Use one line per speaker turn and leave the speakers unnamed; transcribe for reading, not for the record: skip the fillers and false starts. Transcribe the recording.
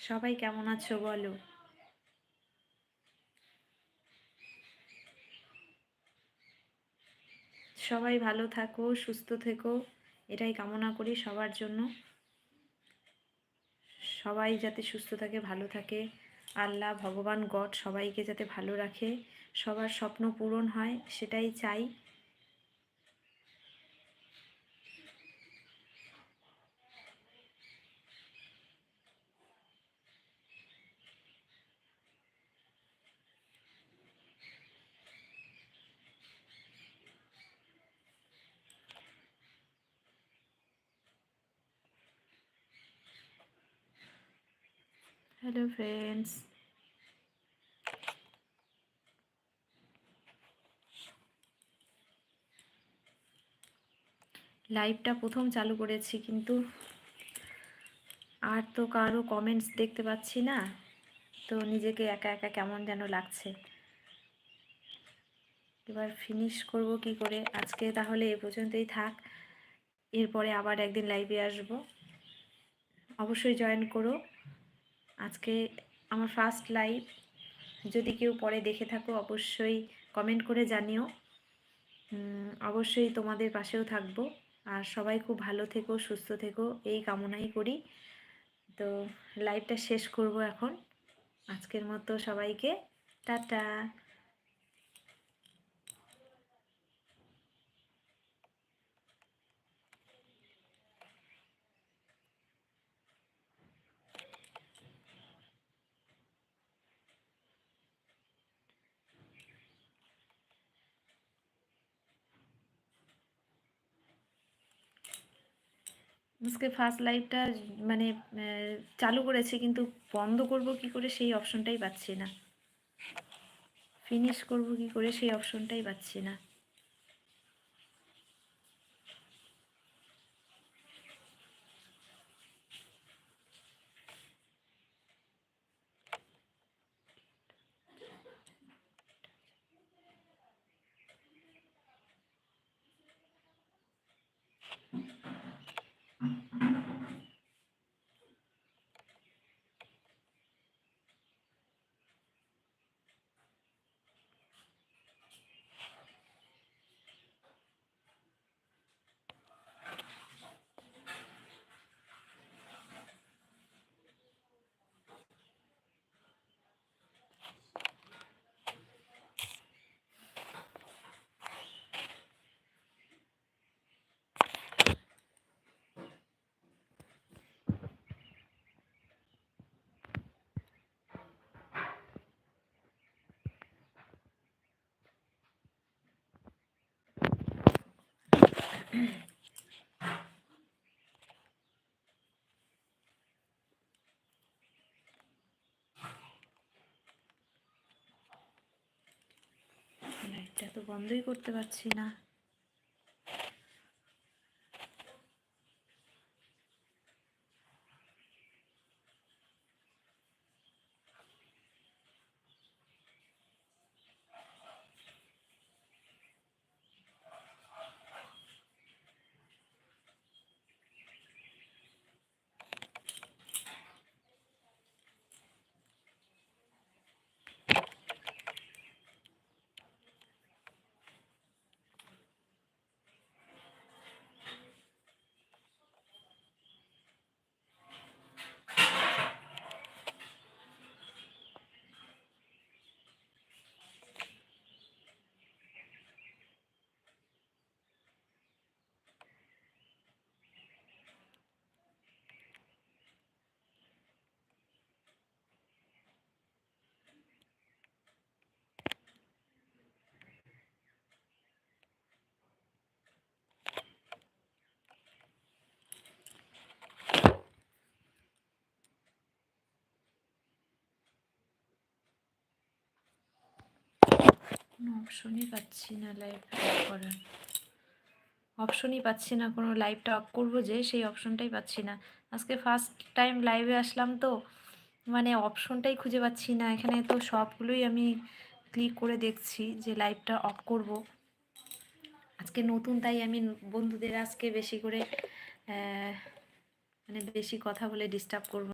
সবাই কেমন আছো বলো। সবাই ভালো থাকো, সুস্থ থেকো, এটাই কামনা করি সবার জন্য। সবাই যাতে সুস্থ থাকে, ভালো থাকে, আল্লাহ ভগবান গড সবাইকে যাতে ভালো রাখে, সবার স্বপ্ন পূরণ হয় সেটাই চাই। হ্যালো ফ্রেন্ডস, লাইভটা প্রথম চালু করেছি কিন্তু আর তো কারো কমেন্টস দেখতে পাচ্ছি না, তো নিজেকে একা একা কেমন যেন লাগছে। এবার ফিনিশ করব কি করে? আজকে তাহলে এ পর্যন্তই থাক, এরপরে আবার একদিন লাইভে আসব, অবশ্যই জয়েন করো। আজকে আমার ফার্স্ট লাইভ, যদি কেউ পরে দেখে থাকো অবশ্যই কমেন্ট করে জানিও। অবশ্যই তোমাদের পাশেও থাকবো। আর সবাই খুব ভালো থেকো, সুস্থ থেকো, এই কামনাই করি। তো লাইভটা শেষ করব এখন। আজকের মতো সবাইকে টাটা। আজকে ফার্স্ট লাইভটা মানে চালু করেছি, কিন্তু বন্ধ করব কি করে সেই অপশনটাই পাচ্ছি না, ফিনিশ করব কি করে সেই অপশনটাই পাচ্ছি না। লাইভটা তো বন্ধই করতে পারছি না। কোনো অপশনই পাচ্ছি না লাইভ করার, অপশনই পাচ্ছি না, কোনো লাইভটা অফ করবো যে সেই অপশনটাই পাচ্ছি না। আজকে ফার্স্ট টাইম লাইভে আসলাম তো মানে অপশনটাই খুঁজে পাচ্ছি না। এখানে তো সবগুলোই আমি ক্লিক করে দেখছি যে লাইভটা অফ করব। আজকে নতুন, তাই আমি বন্ধুদের আজকে বেশি করে মানে বেশি কথা বলে ডিস্টার্ব করব